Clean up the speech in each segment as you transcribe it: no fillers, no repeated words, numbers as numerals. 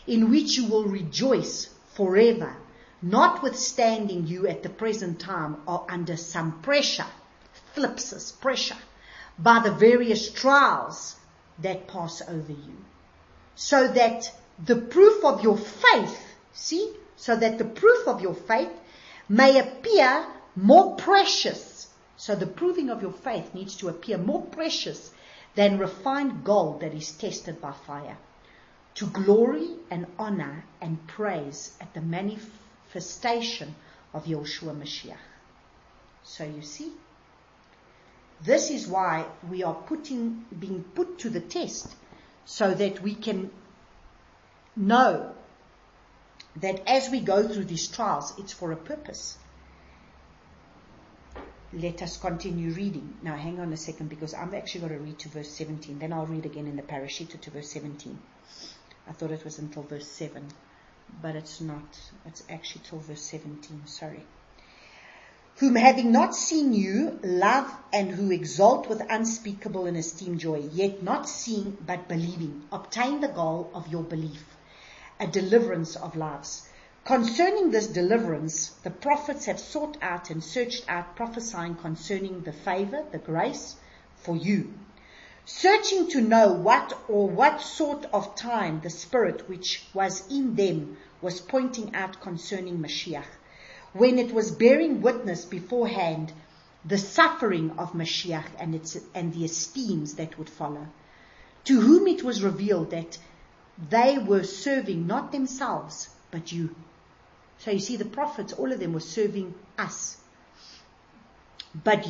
in which you will rejoice forever, notwithstanding you at the present time are under some pressure, thlipsis, pressure, by the various trials that pass over you, so that the proof of your faith, so that the proof of your faith may appear more precious. So the proving of your faith needs to appear more precious than refined gold that is tested by fire, to glory and honor and praise at the manifestation of Yeshua Mashiach. So you see, this is why we are being put to the test, so that we can know that as we go through these trials, it's for a purpose. Let us continue reading. Now hang on a second, because I've actually got to read to verse 17. Then I'll read again in the parashita to verse 17. I thought it was until verse 7, but it's not. It's actually till verse 17, sorry. Whom having not seen you love, and who exalt with unspeakable and esteemed joy, yet not seeing but believing, obtain the goal of your belief, a deliverance of lives. Concerning this deliverance, the prophets have sought out and searched out, prophesying concerning the favor, the grace for you, searching to know what sort of time the Spirit which was in them was pointing out concerning Mashiach, when it was bearing witness beforehand the suffering of Mashiach and the esteems that would follow, to whom it was revealed that they were serving not themselves, but you. So you see, the prophets, all of them were serving us. But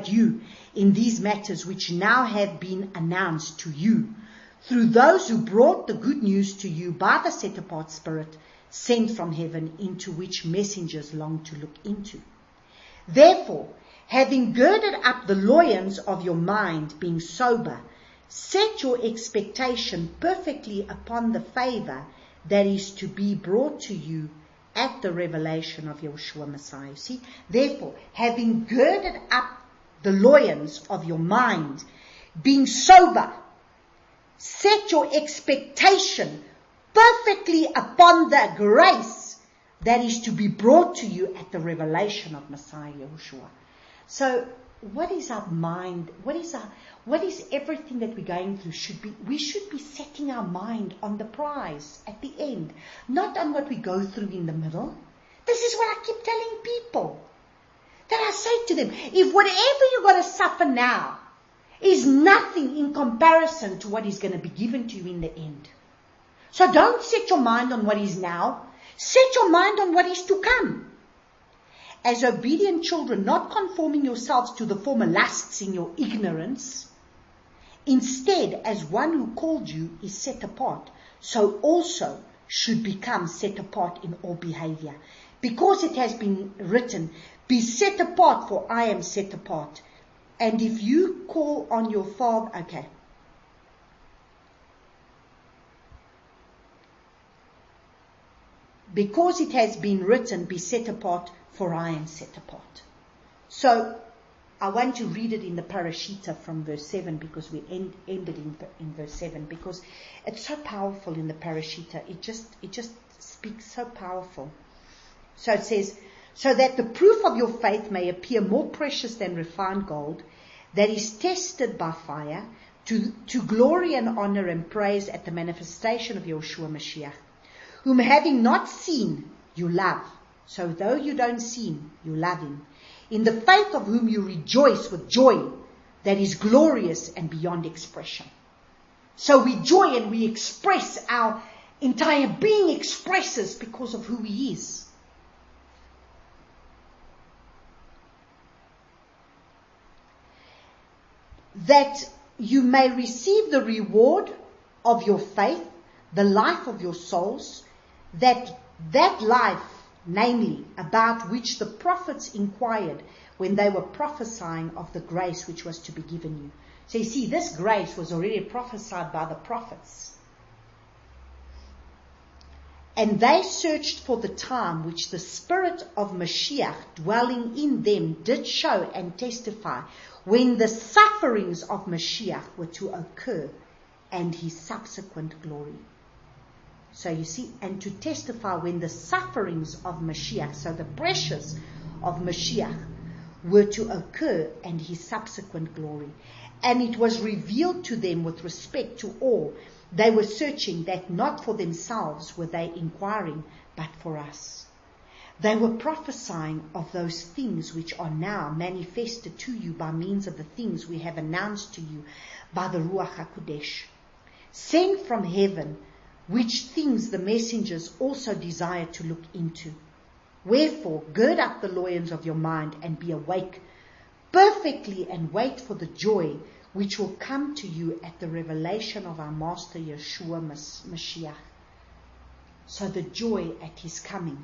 you, in these matters which now have been announced to you, through those who brought the good news to you by the set-apart Spirit sent from heaven, into which messengers long to look into. Therefore, having girded up the loins of your mind, being sober, set your expectation perfectly upon the favor that is to be brought to you at the revelation of Yeshua Messiah. See, therefore, having girded up the loins of your mind, being sober, set your expectation perfectly upon the grace that is to be brought to you at the revelation of Messiah Yeshua. So, what is our mind? What is everything that we're going through? We should be setting our mind on the prize at the end, not on what we go through in the middle. This is what I keep telling people. That I say to them, if whatever you're going to suffer now is nothing in comparison to what is going to be given to you in the end. So don't set your mind on what is now. Set your mind on what is to come. As obedient children, not conforming yourselves to the former lusts in your ignorance. Instead, as one who called you is set apart, so also should become set apart in all behavior. Because it has been written, be set apart, for I am set apart. And if you call on your Father, okay. Because it has been written, be set apart, for I am set apart. So, I want to read it in the parashita from verse 7, because we ended in verse 7, because it's so powerful in the parashita. It just speaks so powerful. So it says, so that the proof of your faith may appear more precious than refined gold, that is tested by fire, to glory and honor and praise at the manifestation of Yeshua Mashiach, whom having not seen, you love. So though you don't see him, you love him. In the faith of whom you rejoice with joy that is glorious and beyond expression. So we joy and we express, our entire being expresses because of who he is. That you may receive the reward of your faith, the life of your souls, that life, namely, about which the prophets inquired when they were prophesying of the grace which was to be given you. So you see, this grace was already prophesied by the prophets. And they searched for the time which the Spirit of Mashiach dwelling in them did show and testify, when the sufferings of Mashiach were to occur and his subsequent glory. So you see, and to testify when the sufferings of Mashiach, so the pressures of Mashiach, were to occur, and his subsequent glory. And it was revealed to them with respect to all. They were searching, that not for themselves were they inquiring, but for us. They were prophesying of those things which are now manifested to you by means of the things we have announced to you by the Ruach HaKodesh, sent from heaven, which things the messengers also desire to look into. Wherefore, gird up the loins of your mind and be awake perfectly, and wait for the joy which will come to you at the revelation of our Master Yeshua Mashiach. So the joy at his coming.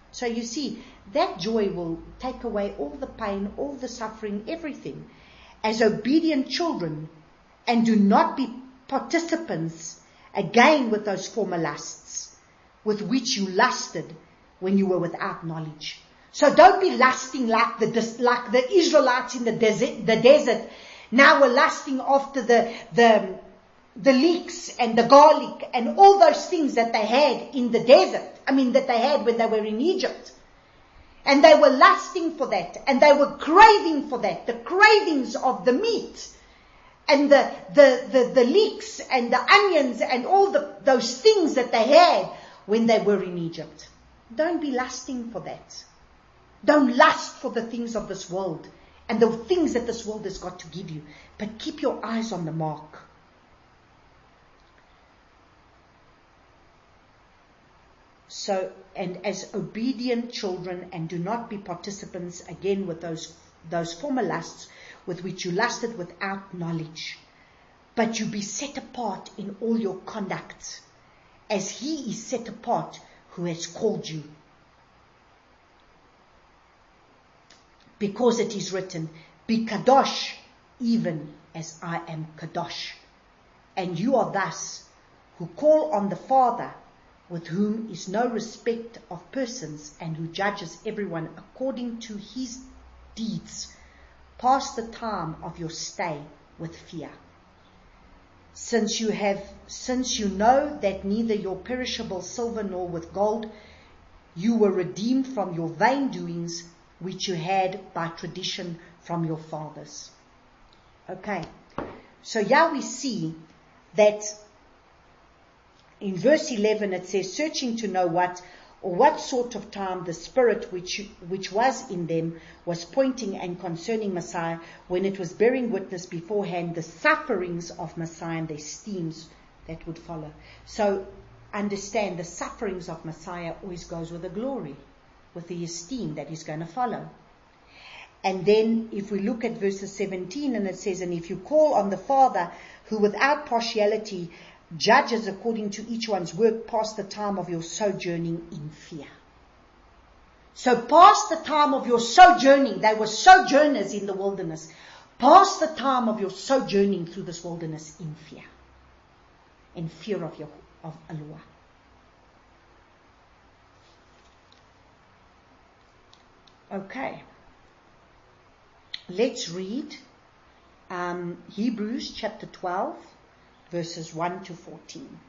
So you see, that joy will take away all the pain, all the suffering, everything. As obedient children, and do not be participants again with those former lusts with which you lusted when you were without knowledge. So don't be lusting like the Israelites in the desert now were lusting after the leeks and the garlic and all those things that they had in the desert. That they had when they were in Egypt. And they were lusting for that, and they were craving for that, the cravings of the meat and the leeks and the onions and all those things that they had when they were in Egypt. Don't be lusting for that. Don't lust for the things of this world and the things that this world has got to give you, but keep your eyes on the mark. So, and as obedient children, and do not be participants again with those former lusts with which you lusted without knowledge, but you be set apart in all your conduct, as he is set apart who has called you. Because it is written, be kadosh, even as I am kadosh. And you are thus, who call on the Father, with whom is no respect of persons, and who judges everyone according to his deeds. Pass the time of your stay with fear. Since you know that neither your perishable silver nor with gold you were redeemed from your vain doings, which you had by tradition from your fathers. Okay, so here we see that in verse 11 it says, searching to know what sort of time the Spirit which was in them was pointing and concerning Messiah, when it was bearing witness beforehand the sufferings of Messiah and the esteems that would follow. So understand, the sufferings of Messiah always goes with the glory, with the esteem that is going to follow. And then if we look at verses 17, and it says, and if you call on the Father, who without partiality judges according to each one's work, pass the time of your sojourning in fear. So pass the time of your sojourning. They were sojourners in the wilderness. Pass the time of your sojourning through this wilderness in fear. In fear of Allah. Okay. Let's read Hebrews chapter 12. Verses 1 to 14.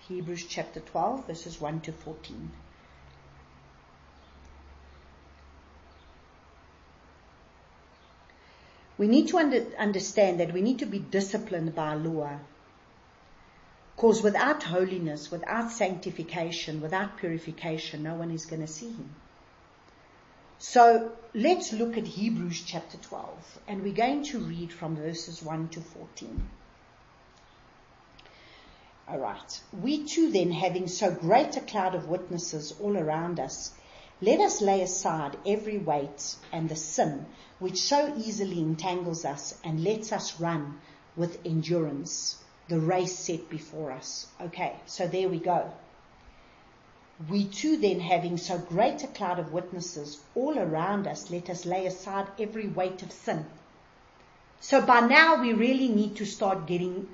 Hebrews chapter 12, verses 1 to 14. We need to understand that we need to be disciplined by Allah. Because without holiness, without sanctification, without purification, no one is going to see him. So let's look at Hebrews chapter 12, and we're going to read from verses 1 to 14. All right. We too then, having so great a cloud of witnesses all around us, let us lay aside every weight and the sin which so easily entangles us, and lets us run with endurance the race set before us. Okay, so there we go. We too then, having so great a cloud of witnesses all around us, let us lay aside every weight of sin. So by now we really need to start getting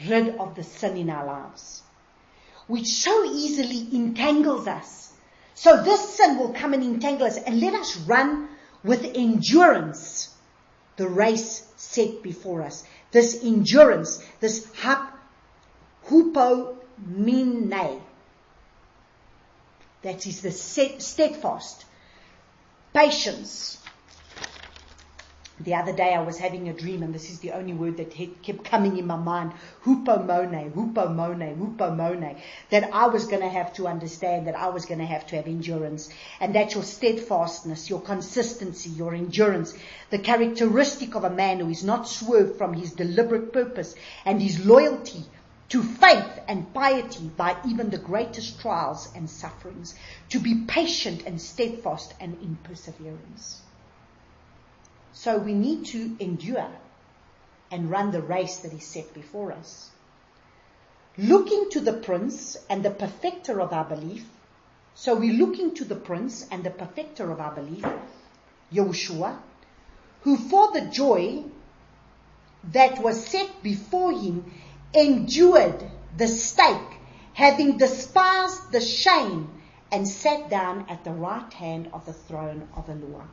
rid of the sin in our lives, which so easily entangles us, So this sin will come and entangle us, and let us run with endurance the race set before us. This endurance, this hupomene, that is the steadfast, patience. The other day I was having a dream, and this is the only word that kept coming in my mind, hupomone, that I was going to have to understand, that I was going to have endurance. And that's your steadfastness, your consistency, your endurance, the characteristic of a man who is not swerved from his deliberate purpose and his loyalty to faith and piety by even the greatest trials and sufferings, to be patient and steadfast and in perseverance. So we need to endure and run the race that is set before us. Looking to the Prince and the perfecter of our belief. So we're looking to the Prince and the perfecter of our belief, Yahushua, who for the joy that was set before him endured the stake, having despised the shame, and sat down at the right hand of the throne of Eloah.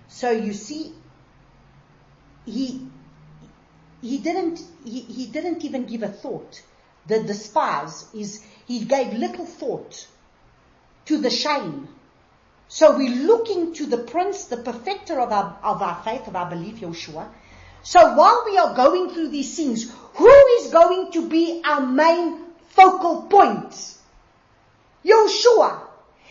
So you see, he didn't even give a thought. The despise is, he gave little thought to the shame. So we're looking to the Prince, the perfecter of our faith, of our belief, Yahushua. So while we are going through these things, who is going to be our main focal point? Yahushua.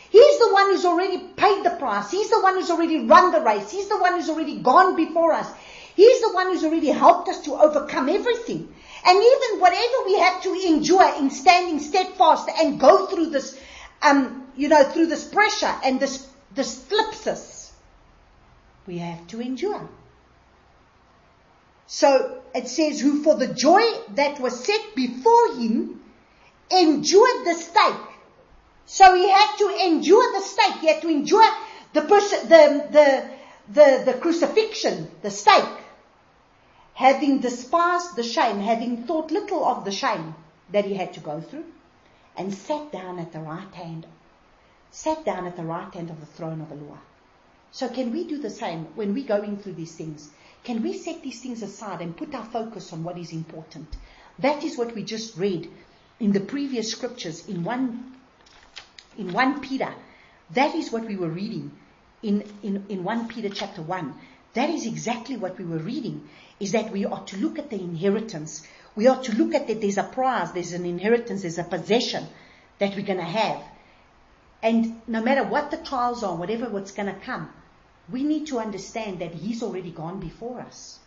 He's the one who's already paid the price. He's the one who's already run the race. He's the one who's already gone before us. He's the one who's already helped us to overcome everything. And even whatever we have to endure in standing steadfast and go through this, through this pressure and this thlipsis, we have to endure. So it says, who for the joy that was set before him endured the stake. So he had to endure the stake. He had to endure the crucifixion, the stake, having despised the shame, having thought little of the shame that he had to go through, and sat down at the right hand of the throne of Eloah. So can we do the same when we're going through these things? Can we set these things aside and put our focus on what is important? That is what we just read in the previous scriptures in 1 Peter. That is what we were reading in 1 Peter chapter 1. That is exactly what we were reading, is that we are to look at the inheritance. We are to look at that there's a prize, there's an inheritance, there's a possession that we're going to have. And no matter what the trials are, whatever what's going to come, we need to understand that he's already gone before us.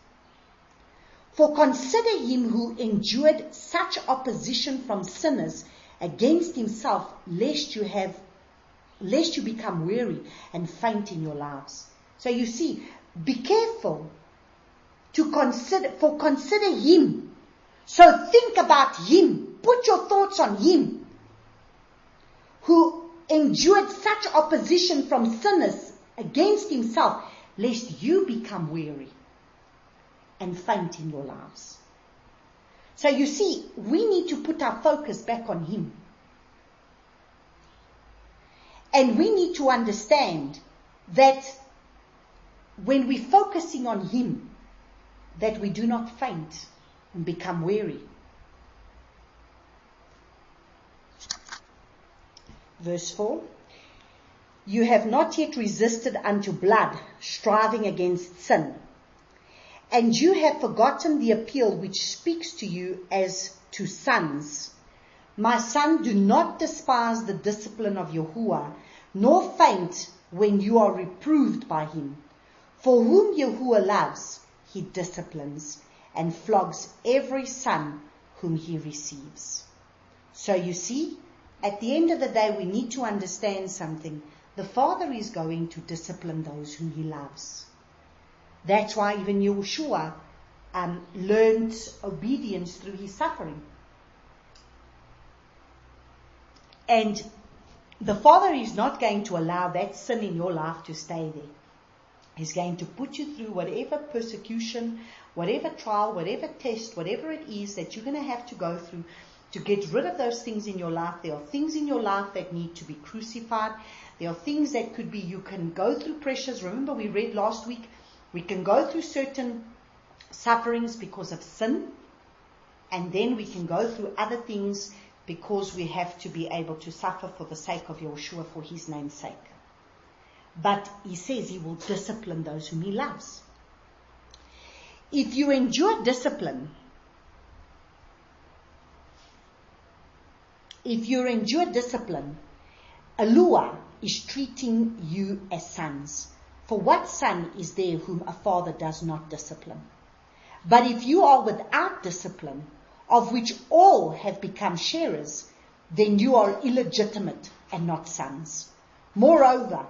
For consider him who endured such opposition from sinners against himself, lest you become weary and faint in your lives. So you see, be careful to consider him. So think about him. Put your thoughts on him who endured such opposition from sinners against himself, lest you become weary and faint in your lives. So you see, we need to put our focus back on him. And we need to understand that when we're focusing on him, that we do not faint and become weary. Verse 4. You have not yet resisted unto blood, striving against sin. And you have forgotten the appeal which speaks to you as to sons. My son, do not despise the discipline of Yahuwah, nor faint when you are reproved by him. For whom Yahuwah loves, he disciplines, and flogs every son whom he receives. So you see, at the end of the day, we need to understand something. The Father is going to discipline those whom he loves. That's why even Yahushua learned obedience through his suffering. And the Father is not going to allow that sin in your life to stay there. He's going to put you through whatever persecution, whatever trial, whatever test, whatever it is that you're going to have to go through, to get rid of those things in your life. There are things in your life that need to be crucified. There are things that could be, you can go through pressures. Remember we read last week, we can go through certain sufferings because of sin, and then we can go through other things because we have to be able to suffer for the sake of Yeshua, for his name's sake. But he says he will discipline those whom he loves. If you endure discipline, Alua is treating you as sons. For what son is there whom a father does not discipline? But if you are without discipline, of which all have become sharers, then you are illegitimate and not sons. Moreover,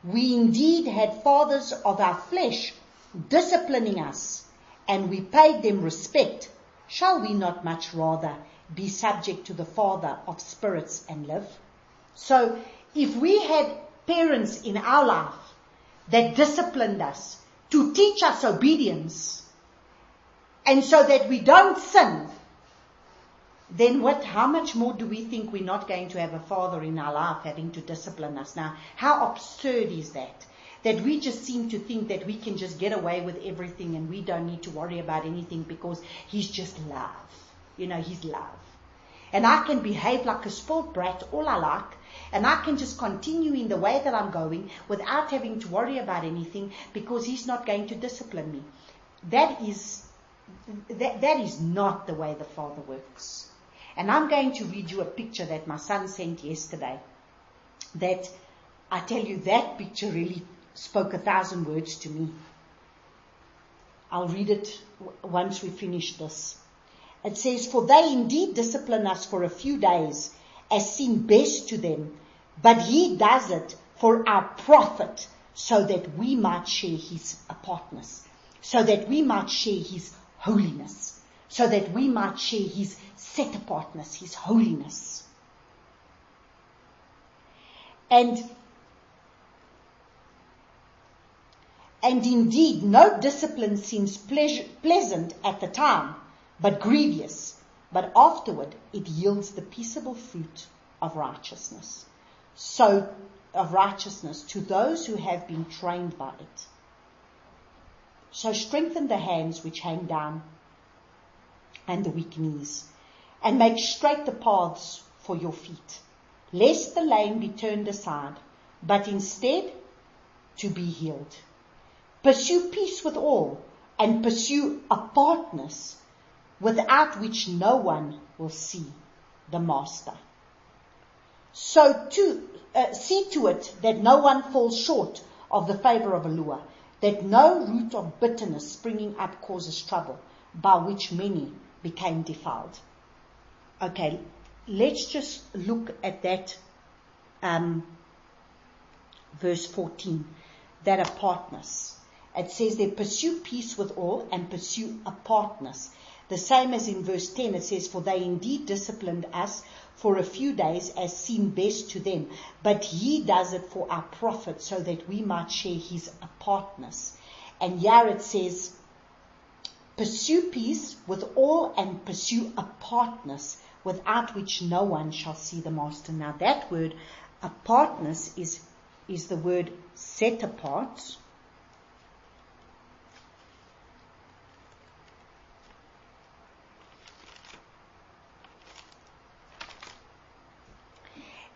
we indeed had fathers of our flesh disciplining us, and we paid them respect. Shall we not much rather be subject to the Father of spirits and live? So, if we had parents in our life that disciplined us to teach us obedience, and so that we don't sin, then how much more do we think we're not going to have a father in our life having to discipline us? Now, how absurd is that? That we just seem to think that we can just get away with everything and we don't need to worry about anything because he's just love. He's love. And I can behave like a spoiled brat all I like, and I can just continue in the way that I'm going without having to worry about anything because he's not going to discipline me. That is not the way the Father works. And I'm going to read you a picture that my son sent yesterday. That, I tell you, that picture really spoke 1,000 words to me. I'll read it once we finish this. It says, "For they indeed discipline us for a few days, as seemed best to them, but he does it for our profit, so that we might share his apartness, so that we might share his holiness, so that we might share his set apartness, his holiness." And indeed, no discipline seems pleasant at the time, but grievous. But afterward, it yields the peaceable fruit of righteousness. To those who have been trained by it. So strengthen the hands which hang down, and the weak knees, and make straight the paths for your feet, lest the lame be turned aside, but instead to be healed. Pursue peace with all, and pursue apartness, without which no one will see the Master. So see to it that no one falls short of the favor of Alua, that no root of bitterness springing up causes trouble, by which many became defiled. Okay, let's just look at that verse 14, that apartness. It says there, pursue peace with all and pursue apartness. The same as in verse 10, it says, "For they indeed disciplined us for a few days as seemed best to them, but he does it for our profit, so that we might share his apartness." And here it says, pursue peace with all and pursue apartness, without which no one shall see the Master. Now that word, apartness, is the word set apart.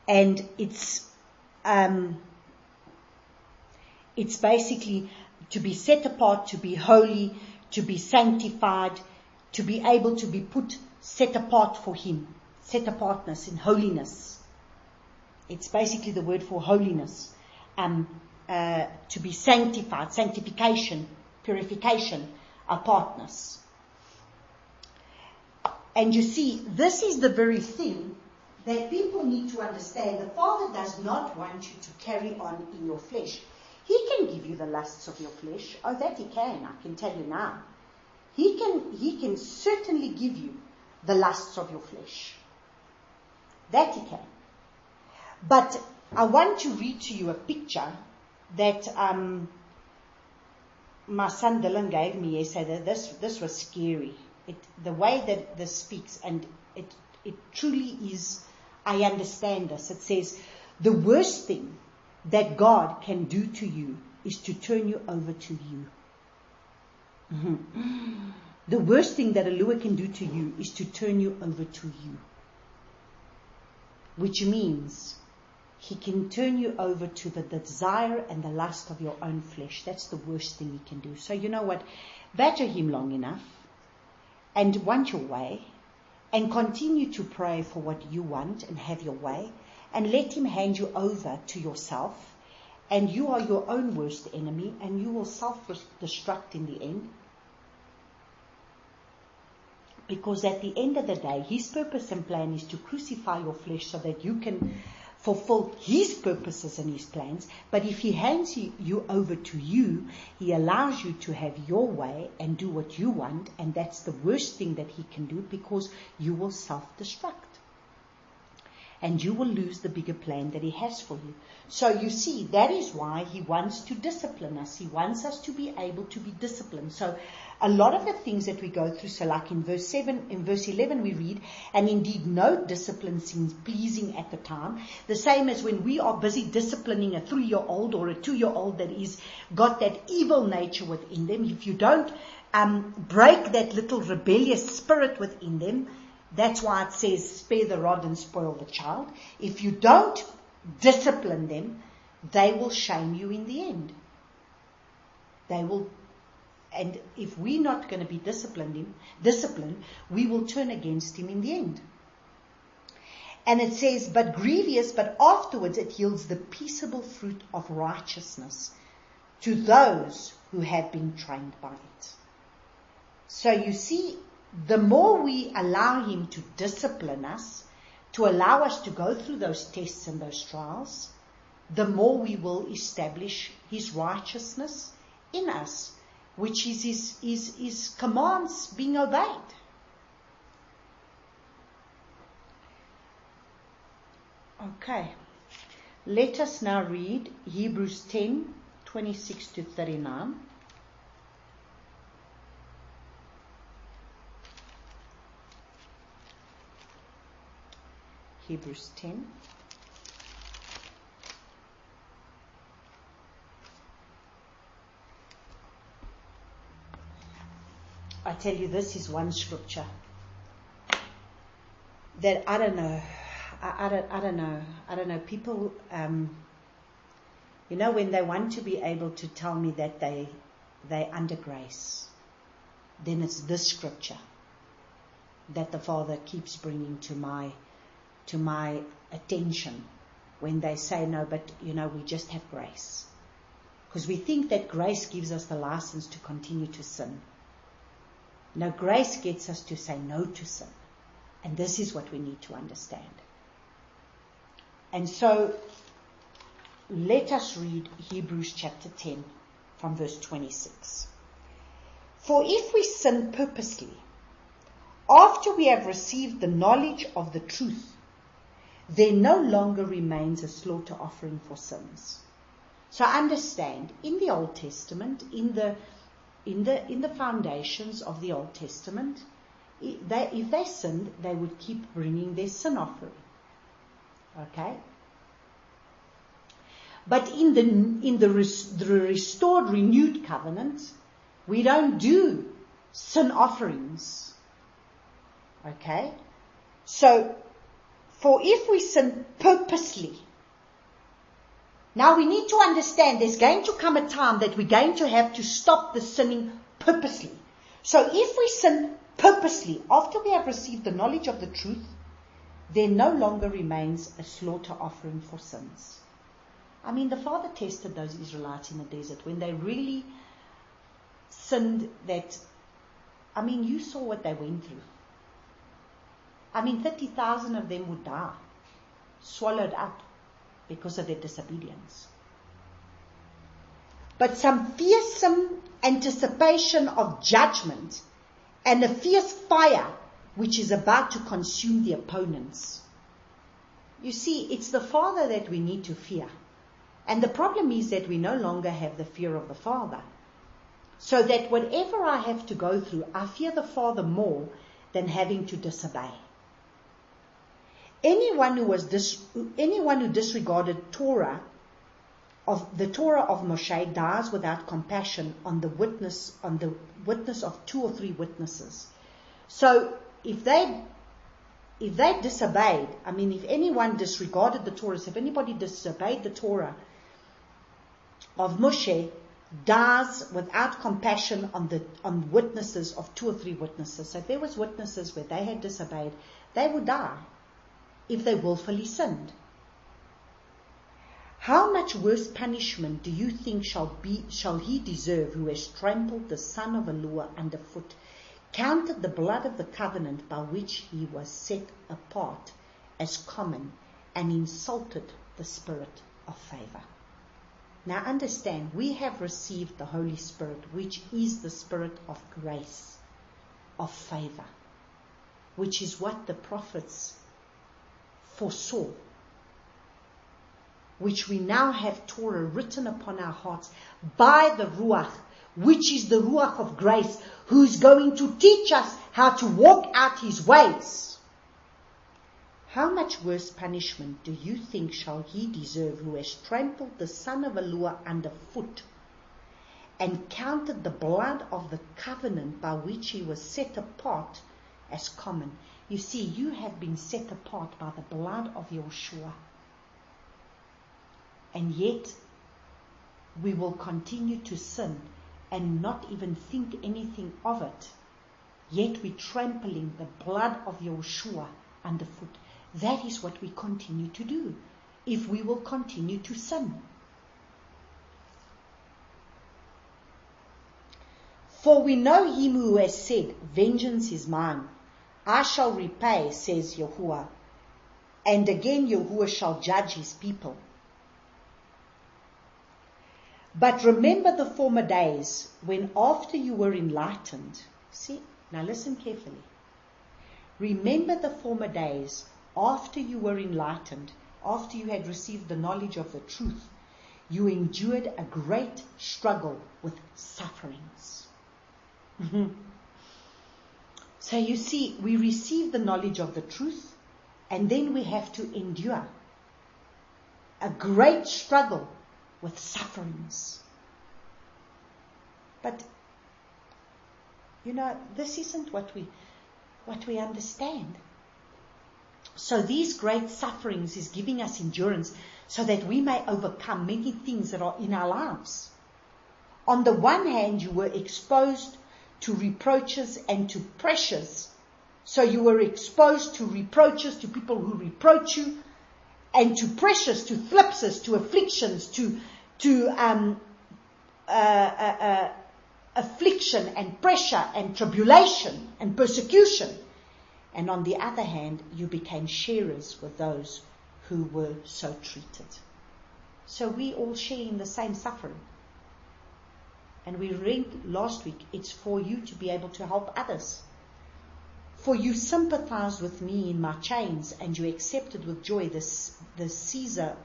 And it's basically to be set apart, to be holy, to be sanctified, to be able to be set apart for him. Set apartness in holiness. It's basically the word for holiness. To be sanctified, sanctification, purification, apartness. And you see, this is the very thing that people need to understand. The Father does not want you to carry on in your flesh. He can give you the lusts of your flesh. Oh, that he can, I can tell you now. He can certainly give you the lusts of your flesh. That he can. But I want to read to you a picture that my son Dylan gave me yesterday. This was scary. The way that this speaks, and it truly is, I understand this. It says, the worst thing that God can do to you is to turn you over to you. The worst thing that a lure can do to you is to turn you over to you. Which means he can turn you over to the desire and the lust of your own flesh. That's the worst thing he can do. So you know what? Badger him long enough and want your way, and continue to pray for what you want and have your way, and let him hand you over to yourself, and you are your own worst enemy, and you will self-destruct in the end. Because at the end of the day, his purpose and plan is to crucify your flesh so that you can fulfill his purposes and his plans. But if he hands you over to you, he allows you to have your way and do what you want, and that's the worst thing that he can do, because you will self-destruct. And you will lose the bigger plan that he has for you. So you see, that is why he wants to discipline us. He wants us to be able to be disciplined. So a lot of the things that we go through, so like in verse 11 we read, and indeed no discipline seems pleasing at the time. The same as when we are busy disciplining a 3-year-old or a 2-year-old that is got that evil nature within them. If you don't break that little rebellious spirit within them, that's why it says, spare the rod and spoil the child. If you don't discipline them, they will shame you in the end. They will, and if we're not going to be disciplined, we will turn against him in the end. And it says, but grievous, but afterwards it yields the peaceable fruit of righteousness to those who have been trained by it. So you see, the more we allow him to discipline us, to allow us to go through those tests and those trials, the more we will establish his righteousness in us, which is his commands being obeyed. Okay, let us now read Hebrews 10:26 to 39. Hebrews 10. I tell you, this is one scripture that I don't know. I don't know. People, when they want to be able to tell me that they under grace, then it's this scripture that the Father keeps bringing to my attention when they say, no, but we just have grace. Because we think that grace gives us the license to continue to sin. No, grace gets us to say no to sin. And this is what we need to understand. And so, let us read Hebrews chapter 10 from verse 26. For if we sin purposely, after we have received the knowledge of the truth, there no longer remains a slaughter offering for sins. So understand, in the Old Testament, in the foundations of the Old Testament, if they sinned, they would keep bringing their sin offering. Okay? But in the restored, renewed covenant, we don't do sin offerings. Okay? So, for if we sin purposely, now we need to understand there's going to come a time that we're going to have to stop the sinning purposely. So if we sin purposely, after we have received the knowledge of the truth, there no longer remains a slaughter offering for sins. I mean, the Father tested those Israelites in the desert when they really sinned that, you saw what they went through. 30,000 of them would die, swallowed up because of their disobedience. But some fearsome anticipation of judgment and a fierce fire which is about to consume the opponents. You see, it's the Father that we need to fear. And the problem is that we no longer have the fear of the Father. So that whatever I have to go through, I fear the Father more than having to disobey. anyone who disregarded Torah of the Torah of Moshe dies without compassion on the witness of 2 or 3 witnesses. So if they disobeyed, if anyone disregarded the Torah, if anybody disobeyed the Torah of Moshe, dies without compassion on witnesses of 2 or 3 witnesses. So if there was witnesses where they had disobeyed, they would die if they willfully sinned. How much worse punishment do you think shall he deserve who has trampled the son of Allah underfoot, counted the blood of the covenant by which he was set apart as common, and insulted the Spirit of favor? Now understand, we have received the Holy Spirit, which is the Spirit of grace, of favor, which is what the prophets foresaw, which we now have Torah written upon our hearts by the Ruach, which is the Ruach of grace, who's going to teach us how to walk out his ways. How much worse punishment do you think shall he deserve who has trampled the Son of Allah underfoot and counted the blood of the covenant by which he was set apart as common? You see, you have been set apart by the blood of Yeshua. And yet, we will continue to sin and not even think anything of it. Yet we're trampling the blood of Yeshua underfoot. That is what we continue to do if we will continue to sin. For we know him who has said, vengeance is mine, I shall repay, says Yahuwah. And again Yahuwah shall judge his people. But remember the former days when after you were enlightened. See, now listen carefully. Remember the former days after you were enlightened, after you had received the knowledge of the truth, you endured a great struggle with sufferings. So you see, we receive the knowledge of the truth, and then we have to endure a great struggle with sufferings. But, this isn't what we understand. So these great sufferings is giving us endurance so that we may overcome many things that are in our lives. On the one hand, you were exposed to reproaches and to pressures. So you were exposed to reproaches, to people who reproach you, and to pressures, to flipses, to afflictions, to affliction and pressure and tribulation and persecution. And on the other hand, you became sharers with those who were so treated. So we all share in the same suffering. And we read last week, it's for you to be able to help others. For you sympathized with me in my chains, and you accepted with joy the Caesar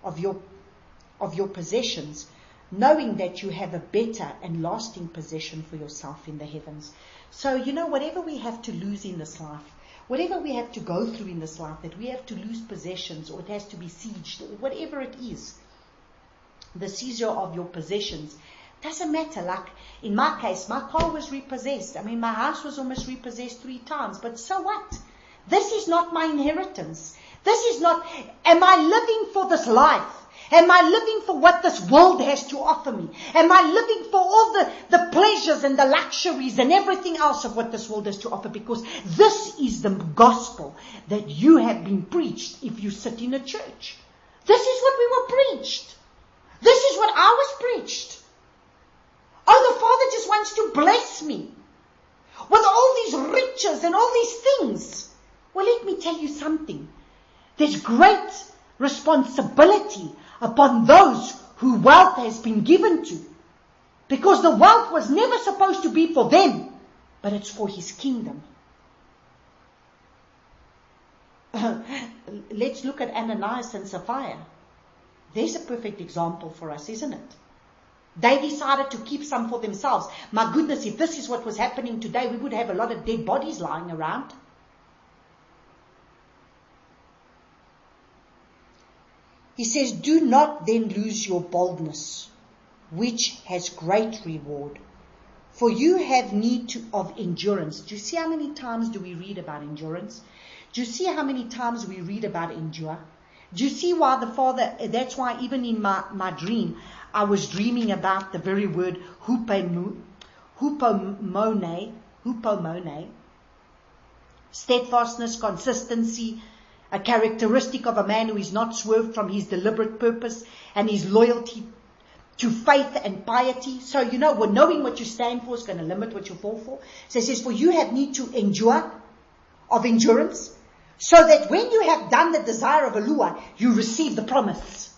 of your possessions, knowing that you have a better and lasting possession for yourself in the heavens. So, whatever we have to lose in this life, whatever we have to go through in this life, that we have to lose possessions, or it has to be sieged, or whatever it is, the seizure of your possessions, doesn't matter. Like in my case, my car was repossessed. My house was almost repossessed 3 times. But so what? This is not my inheritance. This is not, am I living for this life? Am I living for what this world has to offer me? Am I living for all the pleasures and the luxuries and everything else of what this world has to offer? Because this is the gospel that you have been preached if you sit in a church. This is what we were preached. This is what I was preached. Oh, the Father just wants to bless me with all these riches and all these things. Well, let me tell you something. There's great responsibility upon those who wealth has been given to. Because the wealth was never supposed to be for them, but it's for His kingdom. Let's look at Ananias and Sapphira. There's a perfect example for us, isn't it? They decided to keep some for themselves. My goodness, if this is what was happening today, we would have a lot of dead bodies lying around. He says, do not then lose your boldness, which has great reward. For you have need of endurance. Do you see how many times do we read about endurance? Do you see how many times we read about endure? Do you see why the Father, that's why even in my dream, I was dreaming about the very word hupomone, steadfastness, consistency, a characteristic of a man who is not swerved from his deliberate purpose and his loyalty to faith and piety. So, knowing what you stand for is going to limit what you fall for. So it says, for you have need to endure, of endurance, so that when you have done the desire of Eloah, you receive the promise.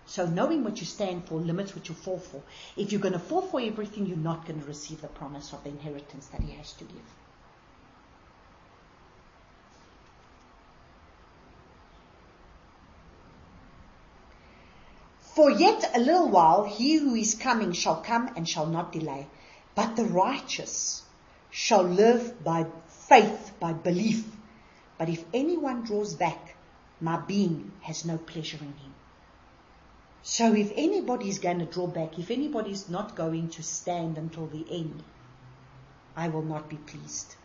So knowing what you stand for limits what you fall for. If you're going to fall for everything, you're not going to receive the promise of the inheritance that he has to give. For yet a little while, he who is coming shall come and shall not delay. But the righteous shall live by faith, by belief. But if anyone draws back, my being has no pleasure in him. So if anybody is going to draw back, if anybody is not going to stand until the end, I will not be pleased.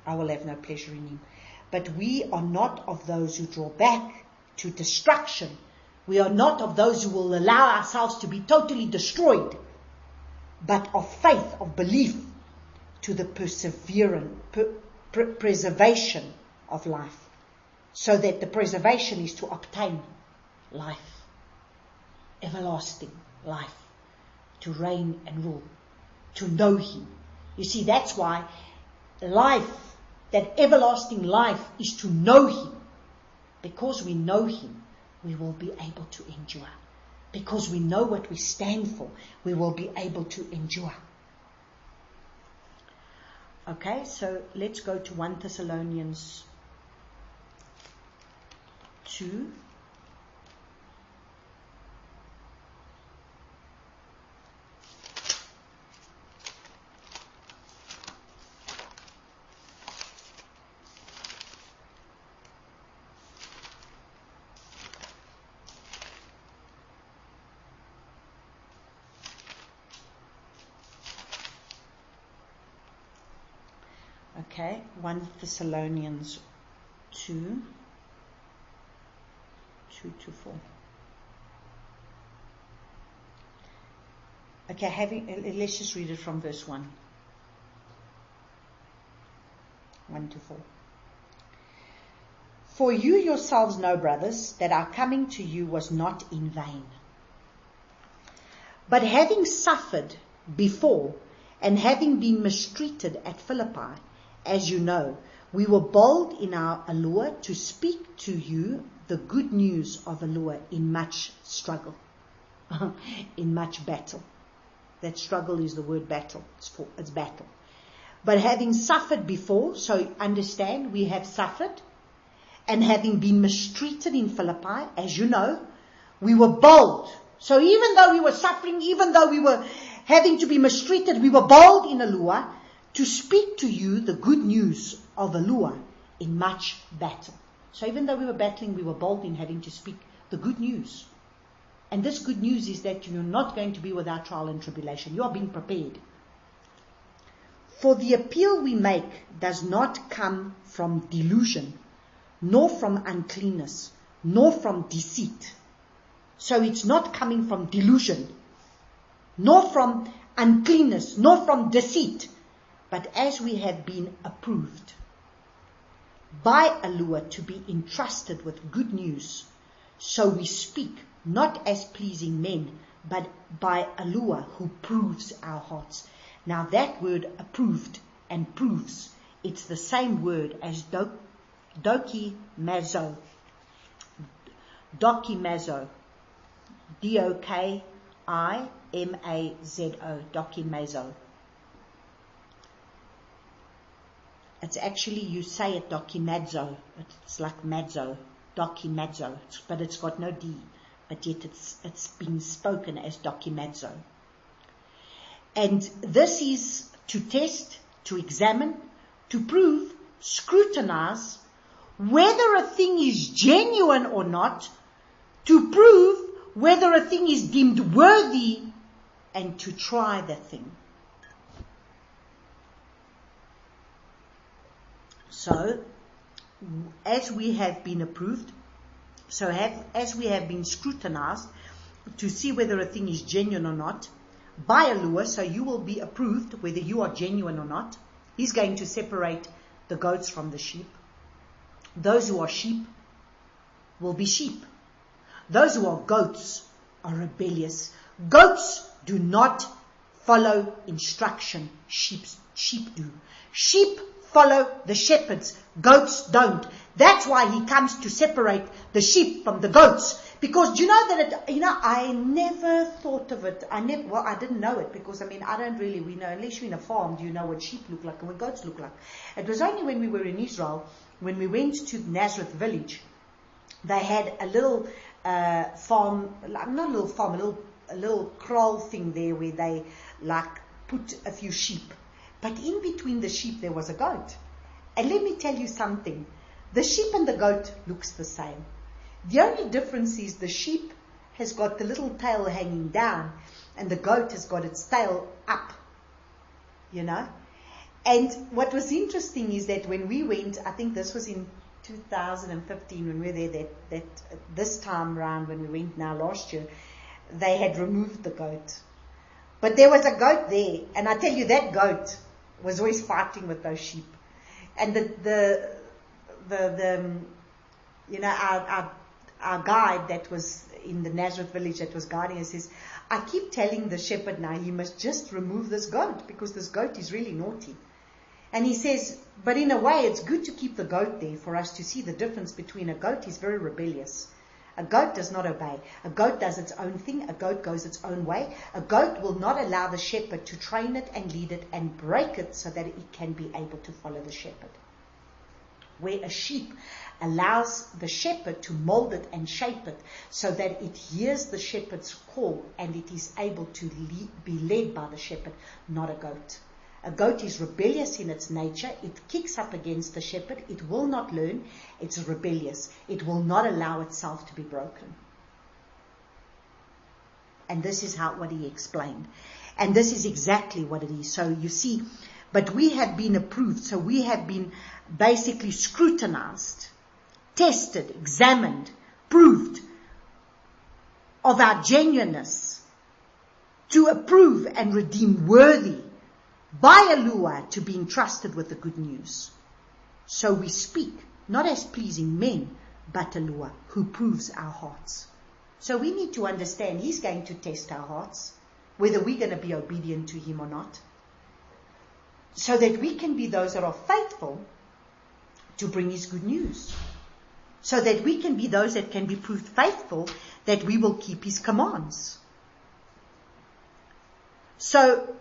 I will have no pleasure in him. But we are not of those who draw back to destruction. We are not of those who will allow ourselves to be totally destroyed, but of faith, of belief, to the preservation of life. So that the preservation is to obtain life, everlasting life, to reign and rule, to know him. You see, that's why life, that everlasting life, is to know him. Because we know him, we will be able to endure. Because we know what we stand for, we will be able to endure. Okay, so let's go to 1 Thessalonians 2. Okay, 1 Thessalonians 2, 2-4. Okay, let's just read it from verse 1. 1-4. For you yourselves know, brothers, that our coming to you was not in vain. But having suffered before, and having been mistreated at Philippi, as you know, we were bold in our allure to speak to you the good news of allure in much struggle, in much battle. That struggle is the word battle. It's battle. But having suffered before, so understand, we have suffered, and having been mistreated in Philippi, as you know, we were bold. So even though we were suffering, even though we were having to be mistreated, we were bold in allure to speak to you the good news of allure in much battle. So even though we were battling, we were bold in having to speak the good news. And this good news is that you're not going to be without trial and tribulation. You are being prepared. For the appeal we make does not come from delusion, nor from uncleanness, nor from deceit. So it's not coming from delusion, nor from uncleanness, nor from deceit. But as we have been approved by allure to be entrusted with good news, so we speak, not as pleasing men, but by allure who proves our hearts. Now that word approved and proves, it's the same word as dokimazo. Dokimazo. D-O-K-I-M-A-Z-O. Dokimazo. It's actually, you say it dokimazo. It's like mazo. Dokimazo. But it's got no D. But yet it's being spoken as dokimazo. And this is to test, to examine, to prove, scrutinize whether a thing is genuine or not, to prove whether a thing is deemed worthy and to try the thing. So, as we have been approved, as we have been scrutinized to see whether a thing is genuine or not, by a lure, so you will be approved whether you are genuine or not. He's going to separate the goats from the sheep. Those who are sheep will be sheep. Those who are goats are rebellious. Goats do not follow instruction. Sheep do. Sheep follow the shepherds. Goats don't. That's why he comes to separate the sheep from the goats. Because do you know that I never thought of it. I didn't know it because, I don't really, unless you're in a farm, do you know what sheep look like and what goats look like? It was only when we were in Israel, when we went to Nazareth village, they had a little farm, not a little farm, a little kraal thing there where they put a few sheep. But in between the sheep there was a goat. And let me tell you something. The sheep and the goat looks the same. The only difference is the sheep has got the little tail hanging down and the goat has got its tail up. And what was interesting is that when we went, I think this was in 2015 when we were there, that this time round when we went now last year, they had removed the goat. But there was a goat there, and I tell you, that goat was always fighting with those sheep. And our guide that was in the Nazareth village that was guiding us says, I keep telling the shepherd now, he must just remove this goat because this goat is really naughty. And he says, but in a way it's good to keep the goat there for us to see the difference between a goat is very rebellious. A goat does not obey. A goat does its own thing. A goat goes its own way. A goat will not allow the shepherd to train it and lead it and break it so that it can be able to follow the shepherd. Where a sheep allows the shepherd to mold it and shape it so that it hears the shepherd's call and it is able to be led by the shepherd, not a goat. A goat is rebellious in its nature. It kicks up against the shepherd. It will not learn. It's rebellious. It will not allow itself to be broken. And this is what he explained. And this is exactly what it is. So you see, but we have been approved. So we have been basically scrutinized, tested, examined, proved of our genuineness to approve and redeem worthy by a lure to being trusted with the good news. So we speak, not as pleasing men, but a lure who proves our hearts. So we need to understand he's going to test our hearts, whether we're going to be obedient to him or not, so that we can be those that are faithful to bring his good news. So that we can be those that can be proved faithful, that we will keep his commands. So,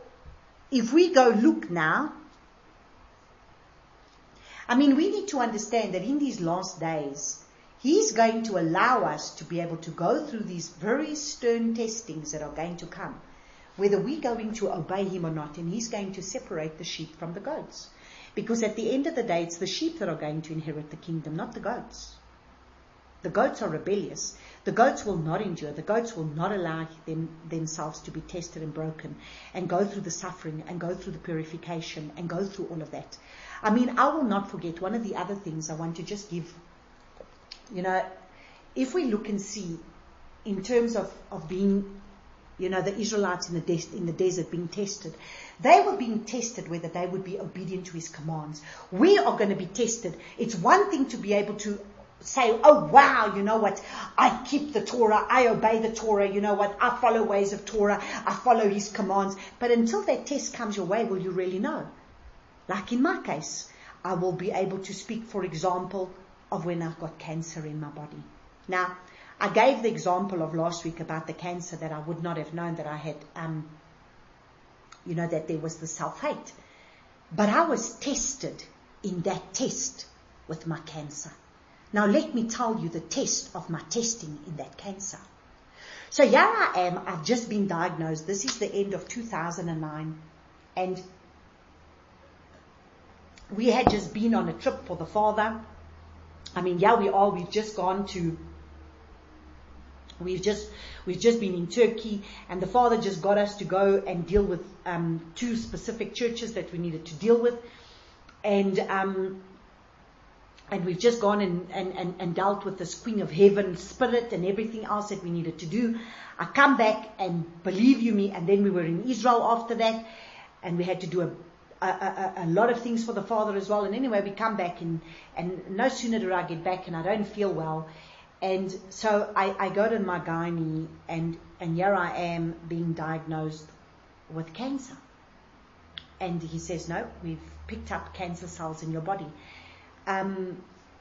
if we go look now, we need to understand that in these last days, he's going to allow us to be able to go through these very stern testings that are going to come, whether we're going to obey him or not, and he's going to separate the sheep from the goats. Because at the end of the day, it's the sheep that are going to inherit the kingdom, not the goats. The goats are rebellious. The goats will not endure. The goats will not allow themselves to be tested and broken and go through the suffering and go through the purification and go through all of that. I will not forget one of the other things I want to just give, if we look and see in terms of being, the Israelites in the desert being tested, they were being tested whether they would be obedient to his commands. We are going to be tested. It's one thing to be able to say, oh wow, you know what, I keep the Torah, I obey the Torah, you know what, I follow ways of Torah, I follow his commands. But until that test comes your way, will you really know? Like in my case, I will be able to speak, for example, of when I've got cancer in my body. Now, I gave the example of last week about the cancer that I would not have known that I had, that there was the self-hate. But I was tested in that test with my cancer. Now let me tell you the test of my testing in that cancer. So here I am, I've just been diagnosed. This is the end of 2009. And we had just been on a trip for the father. Here we are, we've just gone to We've just been in Turkey, and the Father just got us to go and deal with 2 specific churches that we needed to deal with, and we've just gone and dealt with this Queen of Heaven spirit and everything else that we needed to do. I come back, and believe you me, and then we were in Israel after that, and we had to do a lot of things for the Father as well. And anyway, we come back, and no sooner do I get back, and I don't feel well. And so I go to my gynae, and here I am being diagnosed with cancer. And he says, no, we've picked up cancer cells in your body.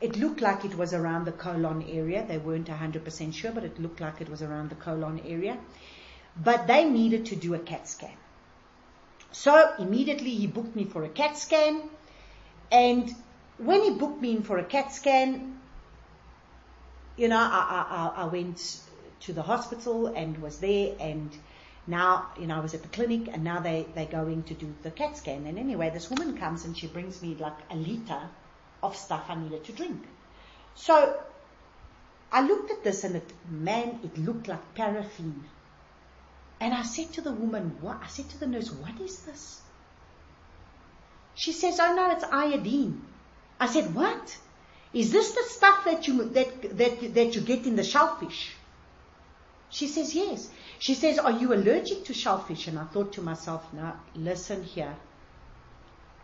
It looked like it was around the colon area. They weren't 100% sure, but it looked like it was around the colon area. But they needed to do a CAT scan. So immediately he booked me for a CAT scan. And when he booked me in for a CAT scan, I went to the hospital and was there, and now, I was at the clinic, and now they're going to do the CAT scan. And anyway, this woman comes and she brings me like a liter of stuff I needed to drink. So I looked at this, and it looked like paraffin. And I said to the woman, what? I said to the nurse, what is this? She says, oh no, it's iodine. I said, what? Is this the stuff that you get in the shellfish? She says, yes. She says, are you allergic to shellfish? And I thought to myself, now listen here.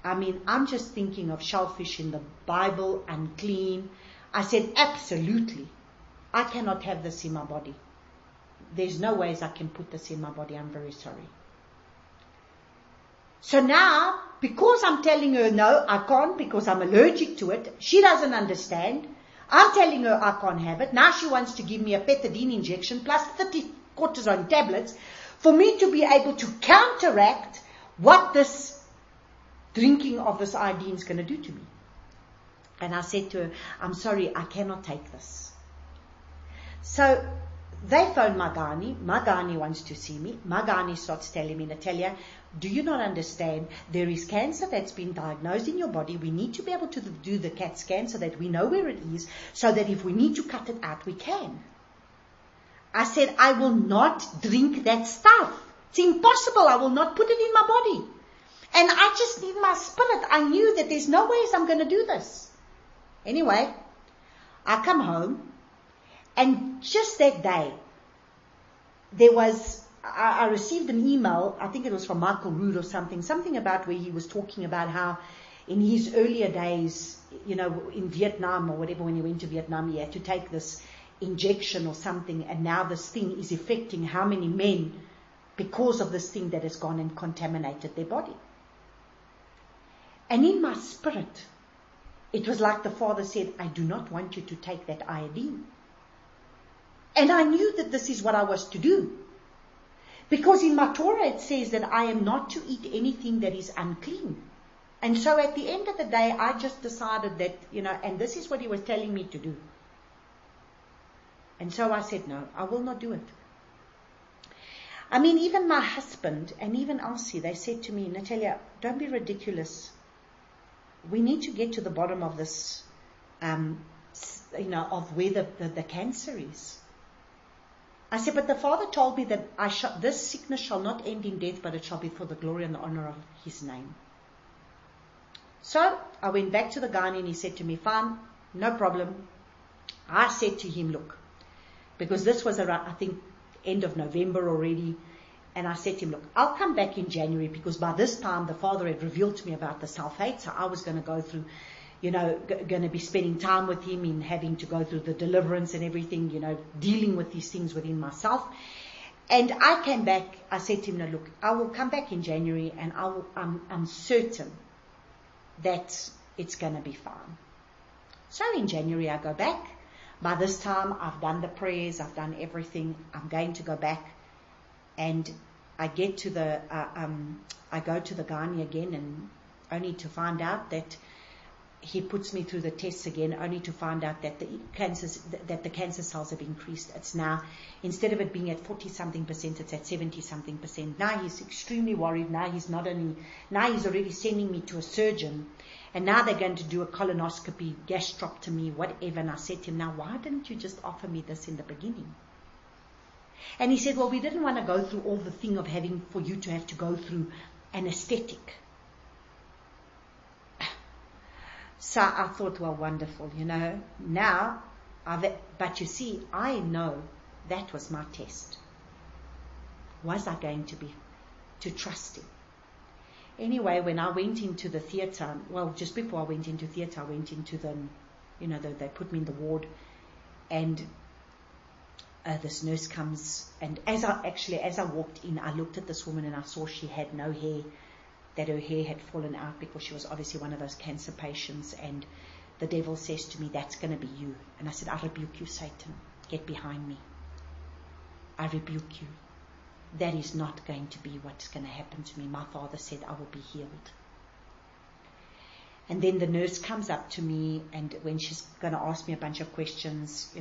I mean, I'm just thinking of shellfish in the Bible, unclean. I said, absolutely. I cannot have this in my body. There's no ways I can put this in my body. I'm very sorry. So now, because I'm telling her, no, I can't because I'm allergic to it, she doesn't understand. I'm telling her I can't have it. Now she wants to give me a pethidine injection plus 30 cortisone tablets for me to be able to counteract what this drinking of this iodine is going to do to me. And I said to her, I'm sorry, I cannot take this. So they phone my gynae. My gynae wants to see me. My gynae starts telling me, Natalia, do you not understand? There is cancer that's been diagnosed in your body. We need to be able to do the CAT scan so that we know where it is, so that if we need to cut it out, we can. I said, I will not drink that stuff. It's impossible. I will not put it in my body. And I just need my spirit. I knew that there's no ways I'm going to do this. Anyway, I come home, and just that day, I received an email, I think it was from Michael Rood or something about where he was talking about how in his earlier days, in Vietnam or whatever, when he went to Vietnam, he had to take this injection or something, and now this thing is affecting how many men because of this thing that has gone and contaminated their body. And in my spirit, it was like the Father said, I do not want you to take that iodine. And I knew that this is what I was to do. Because in my Torah it says that I am not to eat anything that is unclean. And so at the end of the day, I just decided that, and this is what he was telling me to do. And so I said, no, I will not do it. I mean, even my husband and even Elsie, they said to me, Natalia, don't be ridiculous. We need to get to the bottom of this, of where the cancer is. I said, but the Father told me that this sickness shall not end in death, but it shall be for the glory and the honor of His name. So I went back to the gynae, and he said to me, fine, no problem. I said to him, look, because this was around, I think, end of November already, and I said to him, look, I'll come back in January, because by this time the Father had revealed to me about the sulfate, so I was going to go through, going to be spending time with him in having to go through the deliverance and everything, dealing with these things within myself. And I came back, I said to him, no, look, I will come back in January, and I'm certain that it's going to be fine. So in January I go back. By this time I've done the prayers, I've done everything. I'm going to go back, and I get to I go to the gynae again, and only to find out that he puts me through the tests again, only to find out that the cancer cells have increased. It's now, instead of it being at 40-something%, it's at 70-something%. Now he's extremely worried. Now he's already sending me to a surgeon, and now they're going to do a colonoscopy, gastrectomy, whatever. And I said to him, now why didn't you just offer me this in the beginning? And he said, well, we didn't want to go through all the thing of having for you to have to go through anesthetic. So I thought, well, wonderful, now, but you see, I know that was my test. Was I going to trust him? Anyway, when I went into the theatre, well, just before I went into theatre, I went into they put me in the ward, and this nurse comes, and as I walked in, I looked at this woman and I saw she had no hair, that her hair had fallen out because she was obviously one of those cancer patients, and the devil says to me, that's going to be you. And I said, I rebuke you, Satan. Get behind me. I rebuke you. That is not going to be what's going to happen to me. My Father said I will be healed. And then the nurse comes up to me, and when she's going to ask me a bunch of questions,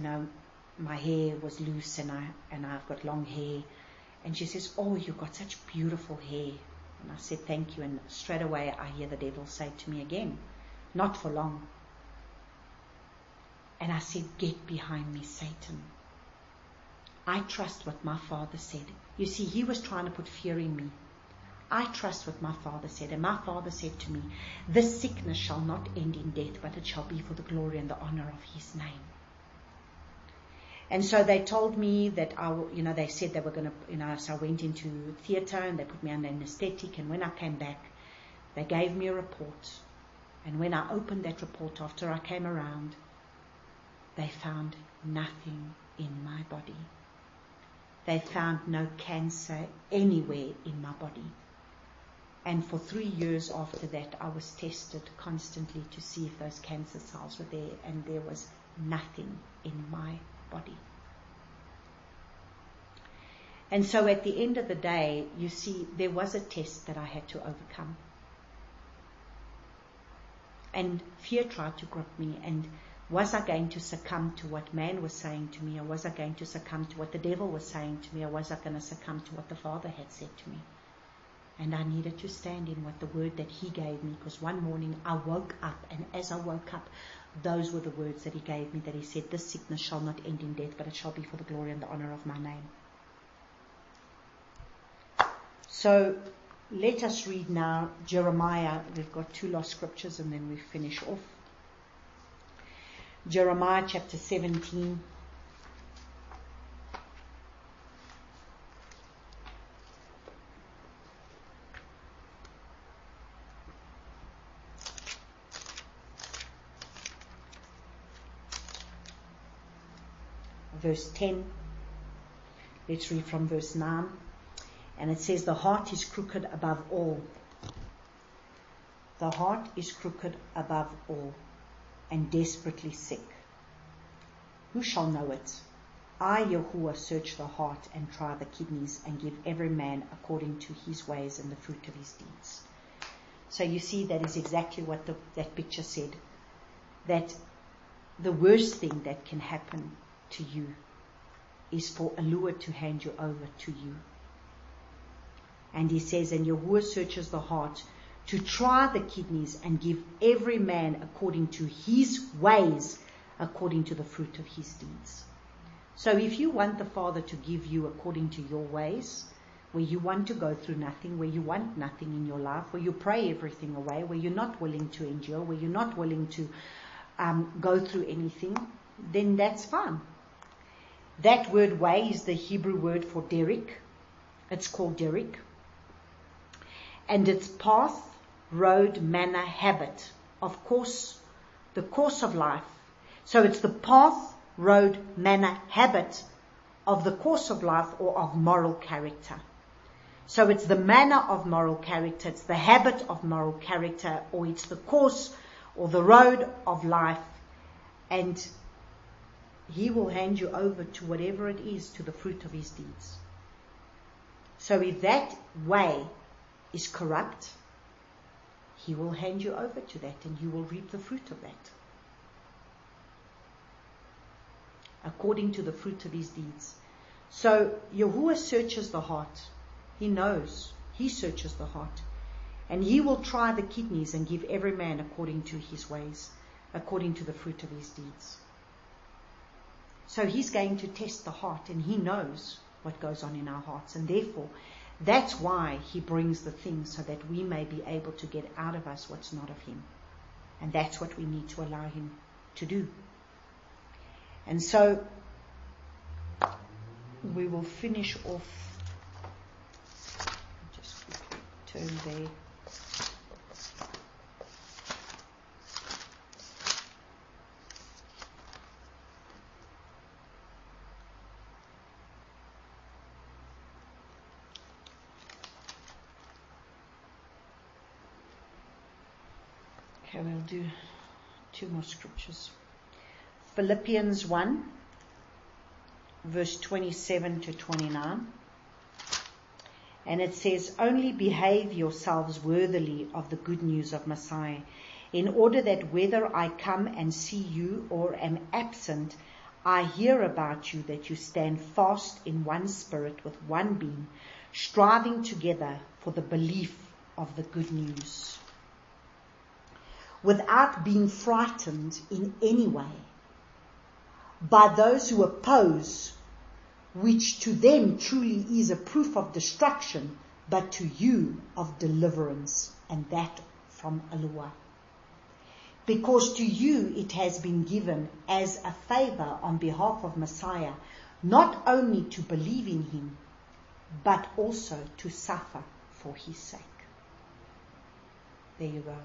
my hair was loose and I've got long hair. And she says, oh, you've got such beautiful hair. And I said, thank you. And straight away I hear the devil say to me again, not for long. And I said, get behind me, Satan. I trust what my Father said. You see, he was trying to put fear in me. I trust what my Father said. And my Father said to me, this sickness shall not end in death, but it shall be for the glory and the honor of his name. And so they told me that they said they were going to, so I went into theatre and they put me under anesthetic. And when I came back, they gave me a report. And when I opened that report after I came around, they found nothing in my body. They found no cancer anywhere in my body. And for 3 years after that, I was tested constantly to see if those cancer cells were there, and there was nothing in my body. And so at the end of the day, you see, there was a test that I had to overcome. And fear tried to grip me, and was I going to succumb to what man was saying to me, or was I going to succumb to what the devil was saying to me, or was I going to succumb to what the Father had said to me? And I needed to stand in what the word that he gave me, because one morning I woke up, and as I woke up, those were the words that he gave me, that he said, this sickness shall not end in death, but it shall be for the glory and the honor of my name. So let us read now Jeremiah. We've got 2 last scriptures and then we finish off. Jeremiah chapter 17. Verse 10. Let's read from verse 9. And it says, the heart is crooked above all. The heart is crooked above all, and desperately sick. Who shall know it? I, Yahuwah, search the heart and try the kidneys, and give every man according to his ways and the fruit of his deeds. So you see, that is exactly what that picture said. That the worst thing that can happen to you is for a lure to hand you over to you. And he says, and Yahuwah searches the heart to try the kidneys and give every man according to his ways, according to the fruit of his deeds. So if you want the Father to give you according to your ways, where you want to go through nothing, where you want nothing in your life, where you pray everything away, where you're not willing to endure, where you're not willing to go through anything, then that's fine. That word way is the Hebrew word for derek. It's called derek. And it's path, road, manner, habit. Of course, the course of life. So it's the path, road, manner, habit of the course of life, or of moral character. So it's the manner of moral character, it's the habit of moral character, or it's the course or the road of life. And he will hand you over to whatever it is, to the fruit of his deeds. So if that way is corrupt, he will hand you over to that, and you will reap the fruit of that, according to the fruit of his deeds. So Yahuwah searches the heart. He knows. He searches the heart. And he will try the kidneys and give every man according to his ways, according to the fruit of his deeds. So he's going to test the heart, and he knows what goes on in our hearts. And therefore, that's why he brings the things, so that we may be able to get out of us what's not of him. And that's what we need to allow him to do. And so, we will finish off. Just quickly turn there. Okay, we'll do 2 more scriptures. Philippians 1, verse 27 to 29. And it says, "Only behave yourselves worthily of the good news of Messiah, in order that whether I come and see you or am absent, I hear about you, that you stand fast in one spirit with one being, striving together for the belief of the good news, without being frightened in any way by those who oppose, which to them truly is a proof of destruction, but to you of deliverance, and that from Allah. Because to you it has been given as a favor on behalf of Messiah, not only to believe in him, but also to suffer for his sake." There you go.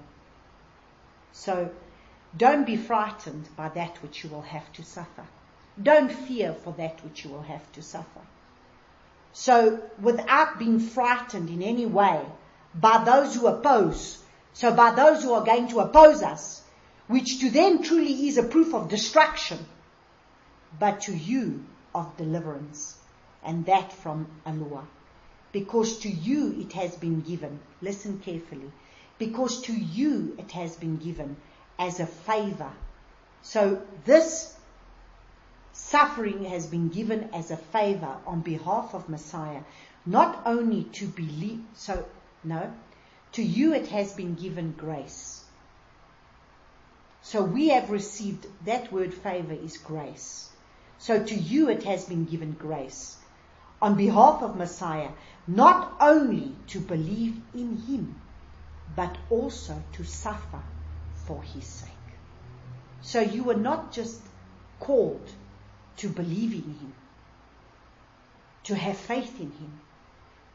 So, don't be frightened by that which you will have to suffer. Don't fear for that which you will have to suffer. So, without being frightened in any way by those who oppose, so by those who are going to oppose us, which to them truly is a proof of destruction, but to you of deliverance, and that from Allah. Because to you it has been given, listen carefully, because to you it has been given as a favor. So this suffering has been given as a favor on behalf of Messiah, not only to believe, to you it has been given grace. So we have received, that word favor is grace. So to you it has been given grace on behalf of Messiah, not only to believe in him, but also to suffer for his sake. So you were not just called to believe in him, to have faith in him,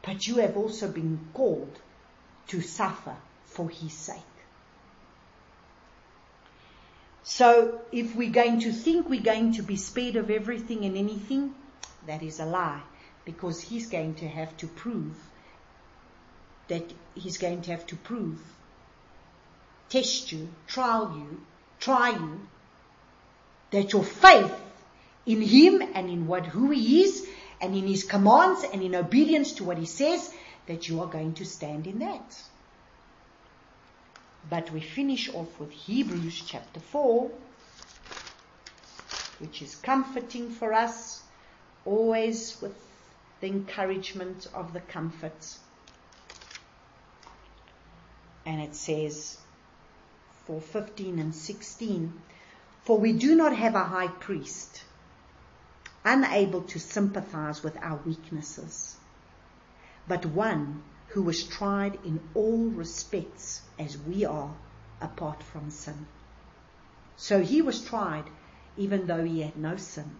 but you have also been called to suffer for his sake. So if we're going to think we're going to be spared of everything and anything, that is a lie, because he's going to have to prove test you, try you, that your faith in him and in who he is and in his commands and in obedience to what he says, that you are going to stand in that. But we finish off with Hebrews chapter 4, which is comforting for us, always with the encouragement of the comfort. And it says, 4:15 and 16, "For we do not have a high priest, unable to sympathize with our weaknesses, but one who was tried in all respects as we are, apart from sin." So he was tried even though he had no sin.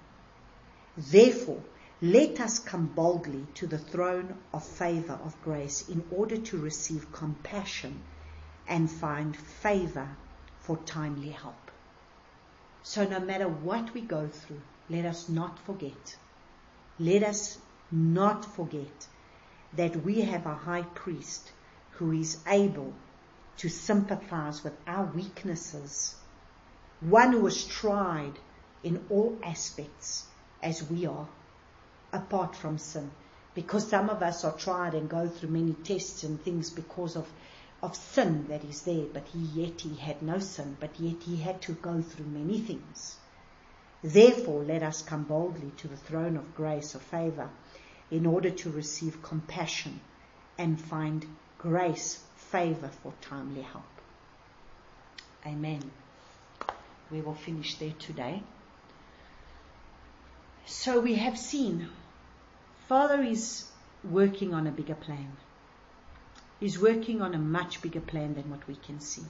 "Therefore, let us come boldly to the throne of favor of grace, in order to receive compassion and find favor for timely help." So no matter what we go through, let us not forget that we have a high priest who is able to sympathize with our weaknesses, one who was tried in all aspects as we are, apart from sin. Because some of us are tried and go through many tests and things because of sin that is there, but yet he had no sin, but yet he had to go through many things. "Therefore, let us come boldly to the throne of grace, of favor, in order to receive compassion and find grace, favor for timely help." Amen. We will finish there today. So we have seen Father is working on a bigger plan. He's working on a much bigger plan than what we can see.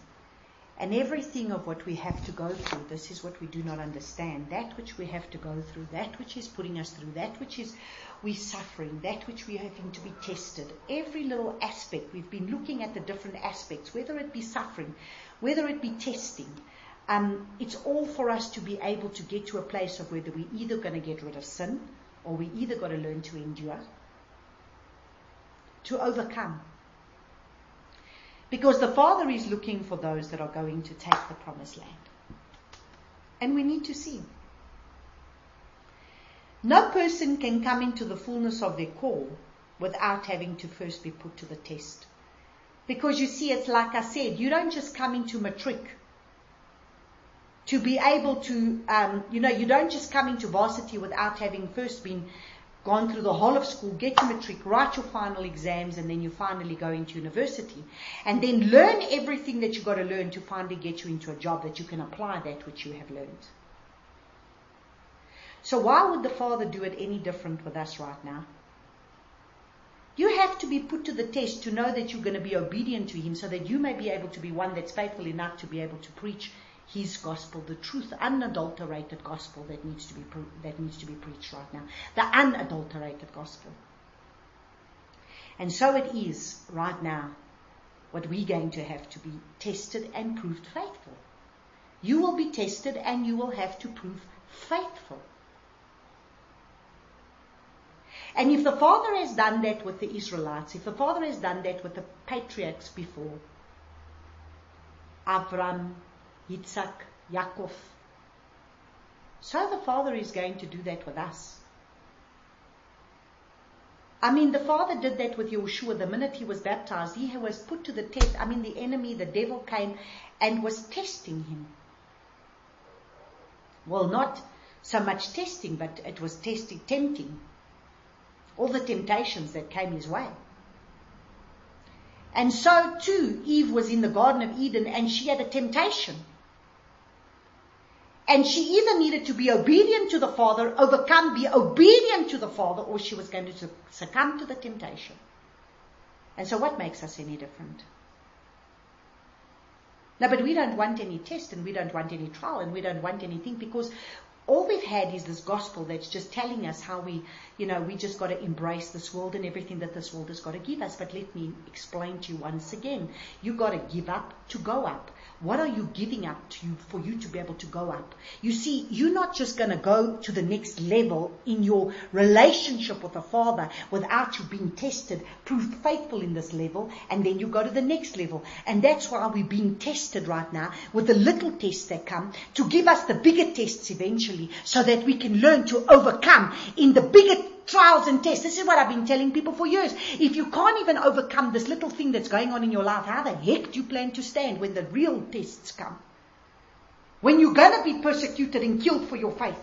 And everything of what we have to go through, this is what we do not understand. That which we have to go through, that which is putting us through, that which is we're suffering, that which we're having to be tested. Every little aspect, we've been looking at the different aspects, whether it be suffering, whether it be testing. It's all for us to be able to get to a place of whether we're either going to get rid of sin or we either got to learn to endure, to overcome. Because the Father is looking for those that are going to take the promised land. And we need to see. No person can come into the fullness of their call without having to first be put to the test. Because you see, it's like I said, you don't just come into matric to be able to, you don't just come into varsity without having first gone through the whole of school, get to matric, write your final exams, and then you finally go into university. And then learn everything that you've got to learn to finally get you into a job that you can apply that which you have learned. So why would the Father do it any different with us right now? You have to be put to the test to know that you're going to be obedient to Him so that you may be able to be one that's faithful enough to be able to preach His gospel, the truth, unadulterated gospel that needs to be preached right now. The unadulterated gospel. And so it is right now what we're going to have to be tested and proved faithful. You will be tested and you will have to prove faithful. And if the Father has done that with the Israelites, if the Father has done that with the patriarchs before, Abraham, Yitzhak, Yaakov, so the Father is going to do that with us. The Father did that with Yeshua. The minute he was baptized, he was put to the test. The enemy, the devil came and was testing him. Well, not so much testing, but it was tempting. All the temptations that came his way. And so too, Eve was in the Garden of Eden and she had a temptation. And she either needed to be obedient to the Father, be obedient to the Father, or she was going to succumb to the temptation. And so what makes us any different? No, but we don't want any test and we don't want any trial and we don't want anything, because all we've had is this gospel that's just telling us how we just got to embrace this world and everything that this world has got to give us. But let me explain to you once again. You've got to give up to go up. What are you giving up to for you to be able to go up? You see, you're not just going to go to the next level in your relationship with the Father without you being tested, proved faithful in this level, and then you go to the next level. And that's why we're being tested right now with the little tests that come to give us the bigger tests eventually, so that we can learn to overcome in the bigger trials and tests. This is what I've been telling people for years. If you can't even overcome this little thing that's going on in your life, how the heck do you plan to stand when the real tests come? When you're going to be persecuted and killed for your faith,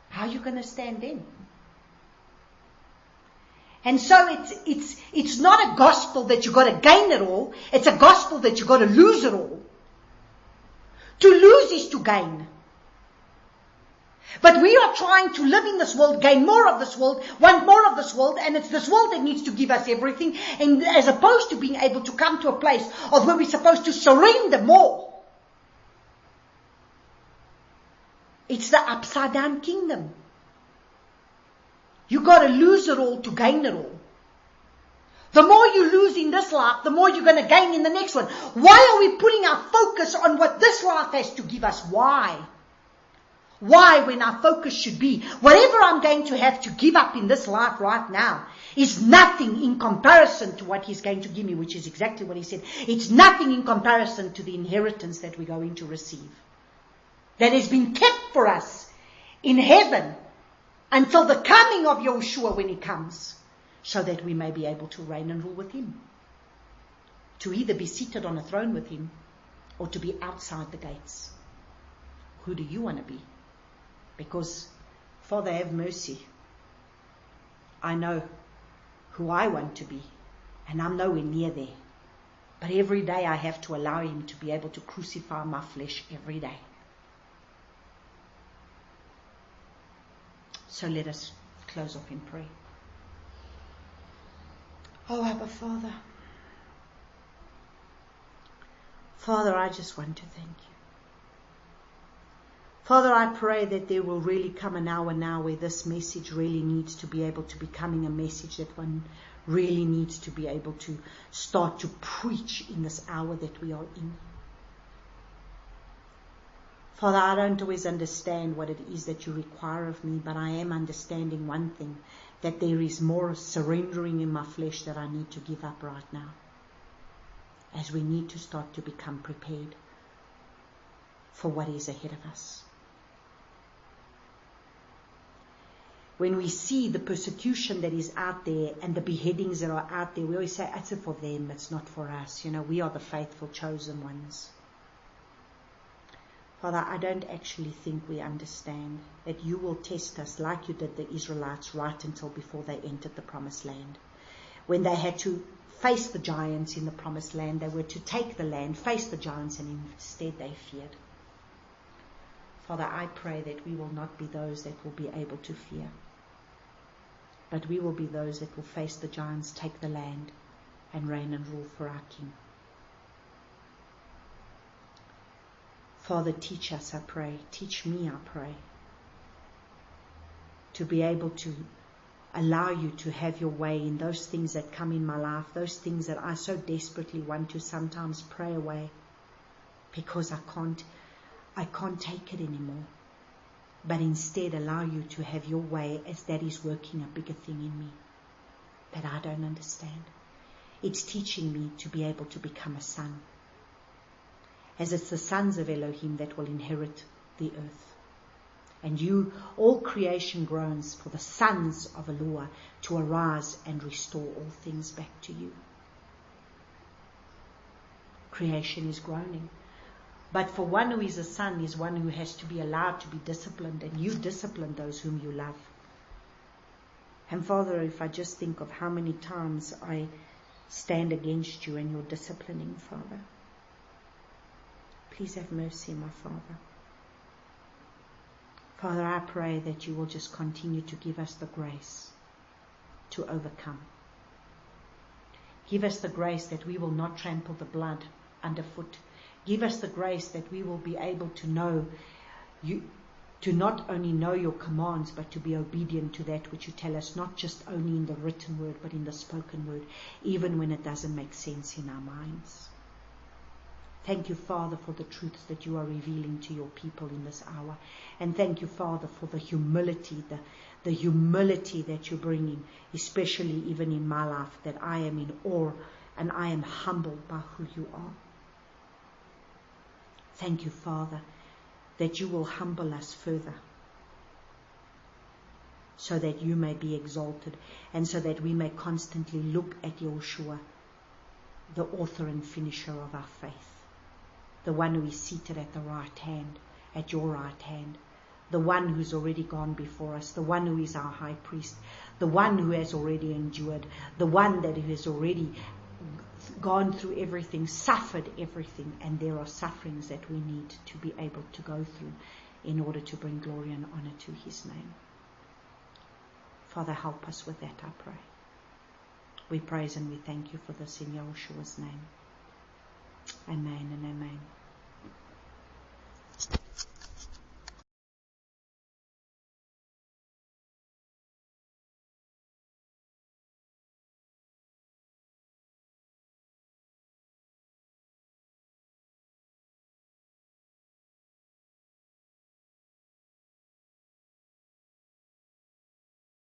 how are you going to stand then? And so it's not a gospel that you've got to gain it all. It's a gospel that you've got to lose it all. To lose is to gain. But we are trying to live in this world, gain more of this world, want more of this world, and it's this world that needs to give us everything, and as opposed to being able to come to a place of where we're supposed to surrender more. It's the upside down kingdom. You got to lose it all to gain it all. The more you lose in this life, the more you're going to gain in the next one. Why are we putting our focus on what this life has to give us? Why? Why, when our focus should be, whatever I'm going to have to give up in this life right now is nothing in comparison to what He's going to give me, which is exactly what He said. It's nothing in comparison to the inheritance that we're going to receive, that has been kept for us in heaven until the coming of Yeshua when He comes, so that we may be able to reign and rule with Him. To either be seated on a throne with Him or to be outside the gates. Who do you want to be? Because, Father, have mercy. I know who I want to be, and I'm nowhere near there. But every day I have to allow Him to be able to crucify my flesh every day. So let us close off in prayer. Oh, Abba Father. Father, I just want to thank you. Father, I pray that there will really come an hour now where this message really needs to be able to becoming a message that one really needs to be able to start to preach in this hour that we are in. Father, I don't always understand what it is that you require of me, but I am understanding one thing, that there is more surrendering in my flesh that I need to give up right now, as we need to start to become prepared for what is ahead of us. When we see the persecution that is out there and the beheadings that are out there, we always say, it's for them, it's not for us. We are the faithful chosen ones. Father, I don't actually think we understand that you will test us like you did the Israelites right until before they entered the promised land. When they had to face the giants in the promised land, they were to take the land, face the giants, and instead they feared. Father, I pray that we will not be those that will be able to fear, but we will be those that will face the giants, take the land, and reign and rule for our King. Father, teach us, I pray. Teach me, I pray, to be able to allow you to have your way in those things that come in my life, those things that I so desperately want to sometimes pray away because I can't take it anymore. But instead allow you to have your way as that is working a bigger thing in me that I don't understand. It's teaching me to be able to become a son, as it's the sons of Elohim that will inherit the earth. And you, all creation groans for the sons of Eloah to arise and restore all things back to you. Creation is groaning. But for one who is a son is one who has to be allowed to be disciplined, and you discipline those whom you love. And Father, if I just think of how many times I stand against you and you're disciplining, Father, please have mercy, my Father. Father, I pray that you will just continue to give us the grace to overcome. Give us the grace that we will not trample the blood underfoot. Give us the grace that we will be able to know you, to not only know your commands, but to be obedient to that which you tell us, not just only in the written word, but in the spoken word, even when it doesn't make sense in our minds. Thank you, Father, for the truths that you are revealing to your people in this hour. And thank you, Father, for the humility, the humility that you're bringing, especially even in my life, that I am in awe and I am humbled by who you are. Thank you, Father, that you will humble us further so that you may be exalted and so that we may constantly look at Yeshua, the author and finisher of our faith, the one who is seated at the right hand, at your right hand, the one who's already gone before us, the one who is our high priest, the one who has already endured, the one that has already gone through everything, suffered everything, and there are sufferings that we need to be able to go through in order to bring glory and honor to his name. Father, help us with that, I pray. We praise and we thank you for this in Yeshua's name. Amen and amen.